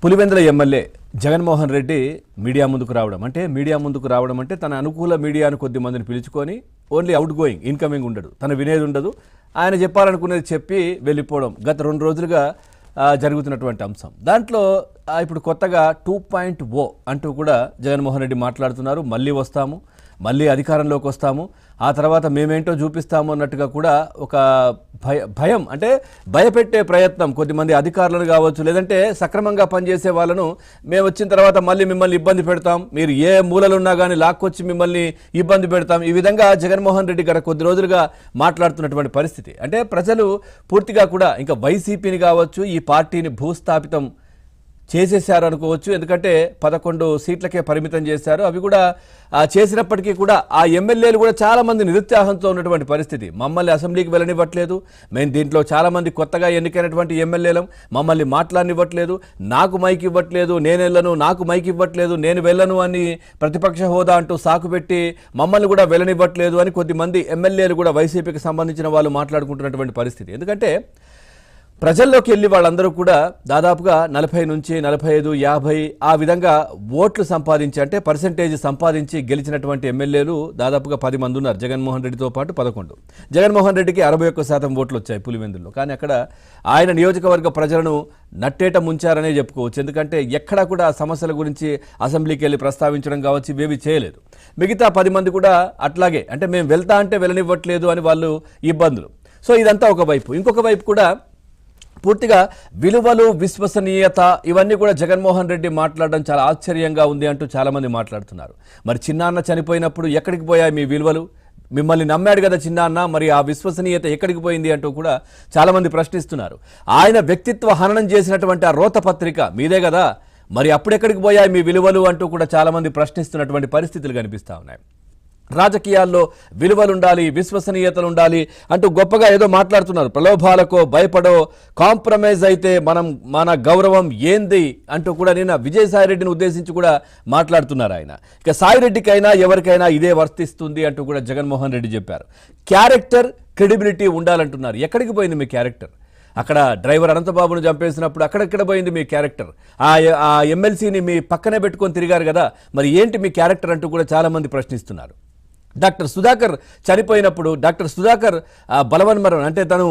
Pulivendula MLA Jaganmohan Reddy media ముందుకు రావడం అంటే తన అనుకూల మీడియాను కొద్ది మందిని పిలుచుకొని ఓన్లీ అవుట్ గోయింగ్ ఇన్కమింగ్ ఉండడు, తన వినేది ఉండదు, ఆయన చెప్పాలనుకునేది చెప్పి వెళ్ళిపోవడం గత 2 రోజులుగా జరుగుతున్నటువంటి అంశం. దాంట్లో ఇప్పుడు కొత్తగా 2.0 అంటూ కూడా జగన్మోహన్ రెడ్డి మాట్లాడుతున్నారు. మళ్ళీ వస్తాము, మళ్ళీ అధికారంలోకి వస్తాము, ఆ తర్వాత మేమేంటో చూపిస్తాము అన్నట్టుగా కూడా ఒక భయం అంటే భయపెట్టే ప్రయత్నం కొద్దిమంది అధికారులను కావచ్చు, లేదంటే సక్రమంగా పనిచేసే వాళ్ళను మేము వచ్చిన తర్వాత మళ్ళీ మిమ్మల్ని ఇబ్బంది పెడతాం, మీరు ఏ మూలలున్నా కానీ లాక్కొచ్చి మిమ్మల్ని ఇబ్బంది పెడతాం, ఈ విధంగా జగన్మోహన్ రెడ్డి గత కొద్ది రోజులుగా మాట్లాడుతున్నటువంటి పరిస్థితి. అంటే ప్రజలు పూర్తిగా కూడా ఇంకా వైసీపీని కావచ్చు ఈ పార్టీని భూస్థాపితం చేసేశారు అనుకోవచ్చు. ఎందుకంటే 11 సీట్లకే పరిమితం చేశారు. అవి కూడా చేసినప్పటికీ కూడా ఆ ఎమ్మెల్యేలు కూడా చాలామంది నిరుత్సాహంతో ఉన్నటువంటి పరిస్థితి. మమ్మల్ని అసెంబ్లీకి వెళ్ళనివ్వట్లేదు, మేము దీంట్లో చాలామంది కొత్తగా ఎన్నికైనటువంటి ఎమ్మెల్యేలం, మమ్మల్ని మాట్లాడనివ్వట్లేదు, నాకు మైక్ ఇవ్వట్లేదు, నేను వెళ్ళను, నాకు మైక్ ఇవ్వట్లేదు, నేను వెళ్ళను అని ప్రతిపక్ష హోదా అంటూ సాకు పెట్టి మమ్మల్ని కూడా వెళ్ళనివ్వట్లేదు అని కొద్దిమంది ఎమ్మెల్యేలు కూడా వైసీపీకి సంబంధించిన వాళ్ళు మాట్లాడుకుంటున్నటువంటి పరిస్థితి. ఎందుకంటే ప్రజల్లోకి వెళ్ళి వాళ్ళందరూ కూడా దాదాపుగా 40 నుంచి 45, 50 ఆ విధంగా ఓట్లు సంపాదించి అంటే పర్సెంటేజ్ సంపాదించి గెలిచినటువంటి ఎమ్మెల్యేలు దాదాపుగా 10 మంది ఉన్నారు. జగన్మోహన్ రెడ్డితో పాటు 11. జగన్మోహన్ రెడ్డికి 61% ఓట్లు వచ్చాయి పులివెందుల్లో. కానీ అక్కడ ఆయన నియోజకవర్గ ప్రజలను నట్టేట ముంచారనే చెప్పుకోవచ్చు. ఎందుకంటే ఎక్కడా కూడా సమస్యల గురించి అసెంబ్లీకి వెళ్ళి ప్రస్తావించడం కావచ్చు, ఇవేవి చేయలేదు. మిగతా 10 మంది కూడా అట్లాగే అంటే మేము వెళ్తా అంటే వెళ్ళనివ్వట్లేదు అని వాళ్ళు ఇబ్బందులు. సో ఇదంతా ఒకవైపు. ఇంకొక వైపు కూడా పూర్తిగా విలువలు, విశ్వసనీయత ఇవన్నీ కూడా జగన్మోహన్ రెడ్డి మాట్లాడడం చాలా ఆశ్చర్యంగా ఉంది అంటూ చాలామంది మాట్లాడుతున్నారు. మరి చిన్నాన్న చనిపోయినప్పుడు ఎక్కడికి పోయాయి మీ విలువలు? మిమ్మల్ని నమ్మాడు కదా చిన్నాన్న, మరి ఆ విశ్వసనీయత ఎక్కడికి పోయింది అంటూ కూడా చాలామంది ప్రశ్నిస్తున్నారు. ఆయన వ్యక్తిత్వ హననం చేసినటువంటి ఆ రోత పత్రిక మీదే కదా, మరి అప్పుడెక్కడికి పోయాయి మీ విలువలు అంటూ కూడా చాలామంది ప్రశ్నిస్తున్నటువంటి పరిస్థితులు కనిపిస్తూ ఉన్నాయి. రాజకీయాల్లో విలువలుండాలి, విశ్వసనీయతలు ఉండాలి అంటూ గొప్పగా ఏదో మాట్లాడుతున్నారు. ప్రలోభాలకో భయపడో కాంప్రమైజ్ అయితే మన గౌరవం ఏంది అంటూ కూడా నిన్న విజయసాయిరెడ్డిని ఉద్దేశించి కూడా మాట్లాడుతున్నారు ఆయన. ఇక సాయిరెడ్డికైనా ఎవరికైనా ఇదే వర్తిస్తుంది అంటూ కూడా జగన్మోహన్ రెడ్డి చెప్పారు. క్యారెక్టర్, క్రెడిబిలిటీ ఉండాలంటున్నారు. ఎక్కడికి పోయింది మీ క్యారెక్టర్? అక్కడ డ్రైవర్ అనంతబాబును చంపేసినప్పుడు అక్కడెక్కడ పోయింది మీ క్యారెక్టర్? ఆ ఎమ్మెల్సీని మీ పక్కనే పెట్టుకొని తిరిగారు కదా, మరి ఏంటి మీ క్యారెక్టర్ అంటూ కూడా చాలామంది ప్రశ్నిస్తున్నారు. డాక్టర్ సుధాకర్ చనిపోయినప్పుడు డాక్టర్ సుధాకర్ బలవన్మరణం అంటే తను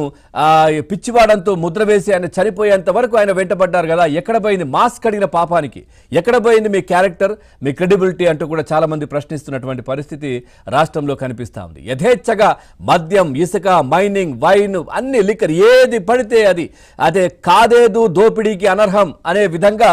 పిచ్చివాడంతో ముద్ర వేసి ఆయన చనిపోయేంత వరకు ఆయన వెంటబడ్డారు కదా, ఎక్కడ పోయింది మాస్క్ అడిగిన పాపానికి? ఎక్కడ పోయింది మీ క్యారెక్టర్, మీ క్రెడిబిలిటీ అంటూ కూడా చాలామంది ప్రశ్నిస్తున్నటువంటి పరిస్థితి రాష్ట్రంలో కనిపిస్తూ ఉంది. యథేచ్ఛగా మద్యం, ఇసుక, మైనింగ్, వైన్, అన్ని లిక్కర్ ఏది పడితే అదే కాదేదు, దోపిడీకి అనర్హం అనే విధంగా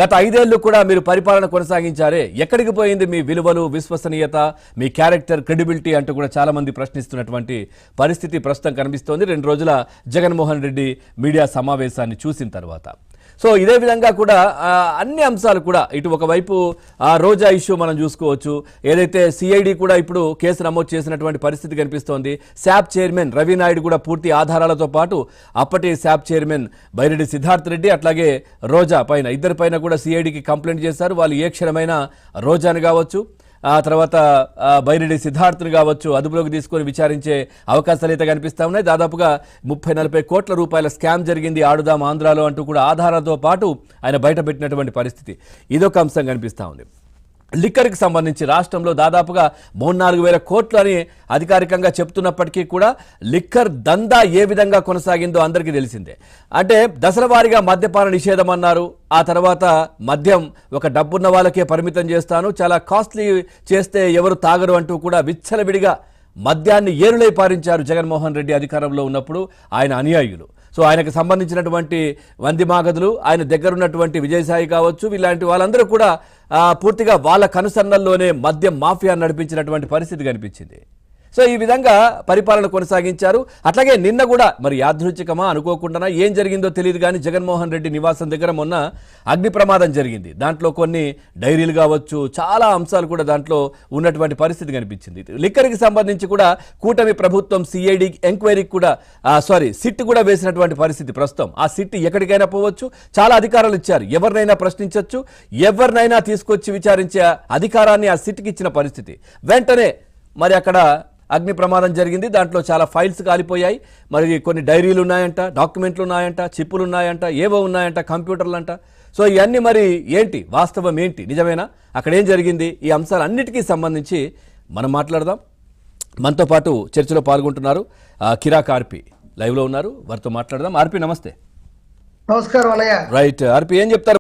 గత 5 ఏళ్లు కూడా మీరు పరిపాలన కొనసాగించారే. ఎక్కడికి పోయింది మీ విలువలు, విశ్వసనీయత, మీ క్యారెక్టర్, క్రెడిబిలిటీ అంటూ కూడా చాలా మంది ప్రశ్నిస్తున్నటువంటి పరిస్థితి ప్రస్తుతం కనిపిస్తోంది 2 రోజుల జగన్మోహన్ రెడ్డి మీడియా సమావేశాన్ని చూసిన తర్వాత. సో ఇదే విధంగా కూడా అన్ని అంశాలు కూడా ఇటు ఒకవైపు రోజా ఇష్యూ మనం చూసుకోవచ్చు. ఏదైతే సిఐడి కూడా ఇప్పుడు కేసు నమోదు చేసినటువంటి పరిస్థితి కనిపిస్తోంది. శాప్ చైర్మన్ రవినాయుడు కూడా పూర్తి ఆధారాలతో పాటు అప్పటి శాప్ చైర్మన్ బైరెడ్డి సిద్ధార్థ్ రెడ్డి అట్లాగే రోజా పైన ఇద్దరిపైన కూడా సిఐడికి కంప్లైంట్ చేశారు. వాళ్ళు ఏ క్షణమైన రోజాని కావచ్చు, ఆ తర్వాత బైరెడ్డి సిద్ధార్థ్ని కావచ్చు అదుపులోకి తీసుకొని విచారించే అవకాశాలు అయితే కనిపిస్తూ ఉన్నాయి. దాదాపుగా 30-40 కోట్ల రూపాయల స్కామ్ జరిగింది ఆడుదాం ఆంధ్రాలో అంటూ కూడా ఆధారాలతో పాటు ఆయన బయటపెట్టినటువంటి పరిస్థితి ఇదొక అంశం కనిపిస్తూ ఉంది. లిక్కర్కి సంబంధించి రాష్ట్రంలో దాదాపుగా 3-4 వేల కోట్లు అని అధికారికంగా చెప్తున్నప్పటికీ కూడా లిక్కర్ దందా ఏ విధంగా కొనసాగిందో అందరికీ తెలిసిందే. అంటే దశల వారీగా మద్యపాన నిషేధం అన్నారు, ఆ తర్వాత మద్యం ఒక డబ్బున్న వాళ్ళకే పరిమితం చేస్తాను, చాలా కాస్ట్లీ చేస్తే ఎవరు తాగరు అంటూ కూడా విచ్చలవిడిగా మద్యాన్ని ఏరులై పారించారు జగన్మోహన్ రెడ్డి అధికారంలో ఉన్నప్పుడు ఆయన అనుయాయులు. సో ఆయనకు సంబంధించినటువంటి వందిమాగదులు, ఆయన దగ్గరున్నటువంటి విజయసాయి కావచ్చు, ఇలాంటి వాళ్ళందరూ కూడా పూర్తిగా వాళ్ళ కనుసన్నల్లోనే మద్యం మాఫియా నడిపించినటువంటి పరిస్థితి కనిపించింది. సో ఈ విధంగా పరిపాలన కొనసాగించారు. అట్లాగే నిన్న కూడా మరి యాదృచ్ఛికమా అనుకోకుండా ఏం జరిగిందో తెలియదు కానీ జగన్మోహన్ రెడ్డి నివాసం దగ్గర మొన్న అగ్ని ప్రమాదం జరిగింది. దాంట్లో కొన్ని డైరీలు కావచ్చు, చాలా అంశాలు కూడా దాంట్లో ఉన్నటువంటి పరిస్థితి కనిపించింది. లిక్కర్కి సంబంధించి కూడా కూటమి ప్రభుత్వం సిఐడి ఎంక్వైరీకి కూడా సిట్ కూడా వేసినటువంటి పరిస్థితి ప్రస్తుతం. ఆ సిట్ ఎక్కడికైనా పోవచ్చు, చాలా అధికారాలు ఇచ్చారు, ఎవరినైనా ప్రశ్నించవచ్చు, ఎవరినైనా తీసుకొచ్చి విచారించే అధికారాన్ని ఆ సిట్కి ఇచ్చిన పరిస్థితి. వెంటనే మరి అక్కడ అగ్ని ప్రమాదం జరిగింది. దాంట్లో చాలా ఫైల్స్ కాలిపోయాయి. మరి కొన్ని డైరీలు ఉన్నాయంట, డాక్యుమెంట్లు ఉన్నాయంట, చిప్పులు ఉన్నాయంట, ఏవో ఉన్నాయంట, కంప్యూటర్లు అంట. సో ఇవన్నీ మరి ఏంటి, వాస్తవం ఏంటి, నిజమేనా, అక్కడ ఏం జరిగింది, ఈ అంశాలన్నిటికీ సంబంధించి మనం మాట్లాడదాం. మనతో పాటు చర్చలో పాల్గొంటున్నారు కిరాక్ ఆర్పి, లైవ్లో ఉన్నారు, వారితో మాట్లాడదాం. ఆర్పి నమస్తే. నమస్కారం అన్నయ్య. రైట్ ఆర్పి, ఏం చెప్తారు?